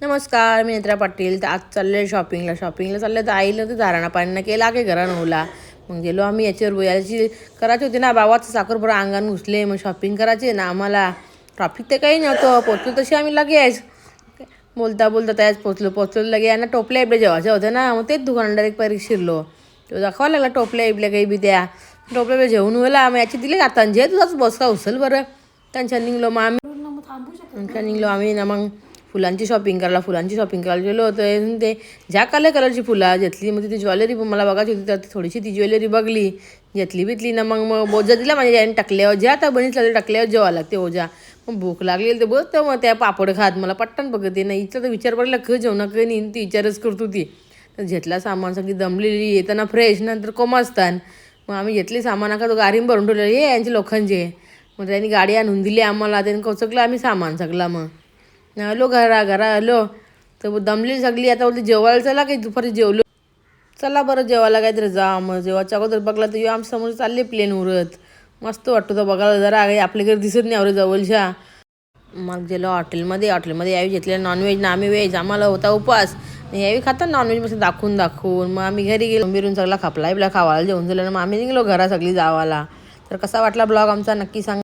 नमस्कार, मी नेत्रा पाटील. तर आज चालले शॉपिंगला चालले. तर आईला तर दाराणा पाणीनं केला की घरा नवला. मग गेलो आम्ही याची करायची होती ना, बाबाचं साखरपुडा अंगाने घुसले. मग शॉपिंग करायची ना आम्हाला. ट्रॉफिक तर काही नव्हतं, पोचलो तशी आम्ही लगेच बोलता बोलता त्याच पोचलो लगे. यांना टोपल्या इबल्या जेवायच्या होत्या ना, मग तेच दुकानदार एक परीक शिरलो. तो दाखवा लागला टोपल्या इबल्या काही बी त्या टोपल्या बिल्या जेवून वेळेला. मग याची दिले आता जे तुझाच बस का उचल बरं. त्यांच्या निघलो मग आम्ही ना मग फुलांची शॉपिंग करायला गेलो होतो. ते ज्या कलरची फुलं घेतली. मग ती ज्वेलरी पण मला बघायची होती, तर थोडीशी ती ज्वेलरी बघली, बितली ना. मग ओझा दिला माझ्या याने टाकल्यावर, ज्या आता बनीच टाकल्यावर जेव्हा लागते ओझा. मग भूक लागली तर बघ तर मग त्या पापड खात मला पट्टन बघते ना. हिचा तर विचार पडला ख जेवणा क नाही, ती विचारच करत होती. तर घेतला सामान, सगळी दमलेली येताना फ्रेश, नंतर कोमासतान. मग आम्ही घेतली सामान, तो गाडीन भरून ठेवलं हे यांचे लोकांचे. मग त्यांनी गाडी आणून दिली आम्हाला, त्यांनी कोचकलं आम्ही सामान सगळा. मग आलो घरा आलो. तर दमली सगळी. आता बोलते जेवायला चला, काही दुपारी जेवलो. चला बरं जेवायला काहीतरी जा. मग जेवायच्या अगोदर बघला तर आमच्या समोर चालले प्लेन उरत. मस्त वाटतो तर बघायला. जरा काही आपल्या घरी दिसत नाही आवरे जवळच्या. मग गेलो हॉटेलमध्ये यावी घेतले नॉनव्हेज ना, आम्ही व्हेज. आम्हाला होता उपवास. यावी खाता नॉनव्हेज मस्त दाखवून. मग आम्ही घरी गेलो, बिरून सगळा खपला खावायला जेवून झालं. मग आम्ही निघलो घरा सगळी जावाला. तर कसा वाटला ब्लॉग आमचा नक्की सांगा.